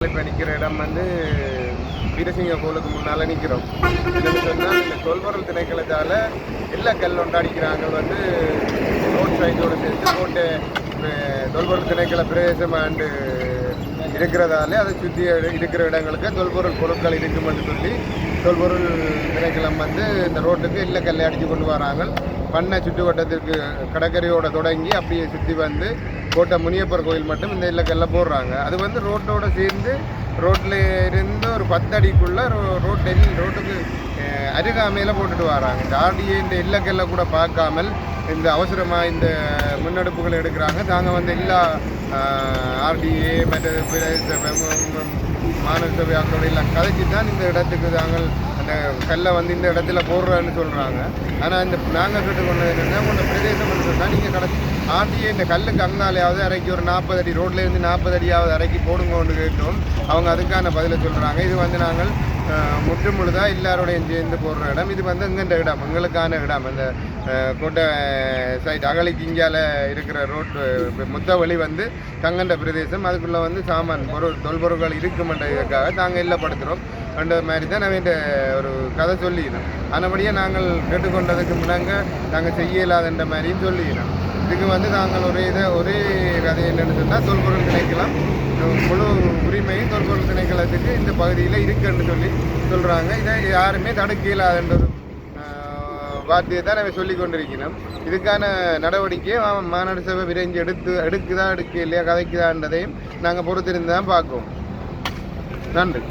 இப்போ நிற்கிற இடம் வந்து வீரசிங்க கோயிலுக்கு முன்னால் நிற்கிறோம். என்னென்னு சொன்னால் இந்த தொல்பொருள் திணைக்களத்தால் எல்லா கல் ஒன்றாடிக்கிறாங்க வந்து ரோட் சைடோடு சேர்த்து போட்டு தொல்பொருள் திணைக்கள பிரதேசமாண்டு இருக்கிறதாலே அதை சுற்றி இருக்கிற இடங்களுக்கு தொல்பொருள் பொருட்கள் இருக்குமென்று சொல்லி தொல்பொருள் திணைக்களம் வந்து இந்த ரோட்டுக்கு இல்லை கல்லை அடித்து கொண்டு வராங்க. பண்ணை சுற்றுவட்டத்திற்கு கடற்கரையோட தொடங்கி அப்படியே சுற்றி வந்து கோட்டை முனியப்பர் கோயில் மட்டும் இந்த இல்லக்கல்ல போடுறாங்க. அது வந்து ரோட்டோடு சேர்ந்து ரோட்டில் இருந்து ஒரு 10 அடிக்குள்ளே ரோட்டுக்கு அருகாமையில் போட்டுட்டு வராங்க. இந்த ஆர்டிஏ இந்த இல்லக்கல்ல கூட பார்க்காமல் இந்த அவசரமாக இந்த முன்னெடுப்புகள் எடுக்கிறாங்க. தாங்க வந்து எல்லா ஆர்டிஏ மற்ற மாநகர சபை அவங்களோட எல்லாம் கதைச்சி தான் இந்த இடத்துக்கு தாங்கள் அந்த கல்லை வந்து இந்த இடத்துல போடுறேன்னு சொல்கிறாங்க. ஆனால் இந்த நாங்கள் கேட்டுக்கொண்டது என்னென்னா உங்கள் பிரதேசம் சொன்னால் நீங்கள் ஆர்டிஏ இந்த கல்லுக்கு அங்காலையாவது இறக்கி ஒரு 40 அடி ரோட்லேருந்து 40 அடியாவது இறக்கி போடுங்கன்னு கேட்டோம். அவங்க அதுக்கான பதிலை சொல்கிறாங்க. இது வந்து நாங்கள் முற்று முழுதாக எல்லாரோடையும் சேர்ந்து போடுற இடம். இது வந்து எங்கென்ற இடம், எங்களுக்கான இடம். அந்த கோட்டை சைட் அகலிக்கு இங்கால இருக்கிற ரோட்டு மொத்த வழி வந்து தங்கண்ட பிரதேசம். அதுக்குள்ளே வந்து சாமான் தொல்பொருட்கள் இருக்குமென்றதுக்காக நாங்கள் இல்லப்படுத்துகிறோம். அந்த மாதிரி தான் நான் ஒரு கதை சொல்லிக்கிறோம். ஆனபடியே நாங்கள் கேட்டுக்கொண்டதுக்கு முன்னாங்க நாங்கள் செய்ய இல்லாதன்ற மாதிரியும் சொல்லிக்கிறோம். இதுக்கு வந்து நாங்கள் ஒரே கதை என்னென்னு சொன்னால் தொல்பொருள் திணைக்களம் முழு உரிமையும் தொல்பொருள் திணைக்களத்துக்கு இந்த பகுதியில் இருக்குன்னு சொல்லி சொல்கிறாங்க. இதை யாருமே தடுக்க இல்லாதன்ற ஒரு வார்த்தையை தான் நாங்கள் சொல்லி கொண்டிருக்கிறோம். இதுக்கான நடவடிக்கையை மாநகர சபை விரைஞ்சு எடுக்க இல்லையா கதைக்குதான்றதையும் நாங்கள் பொறுத்திருந்து தான் பார்க்குவோம். நன்றி.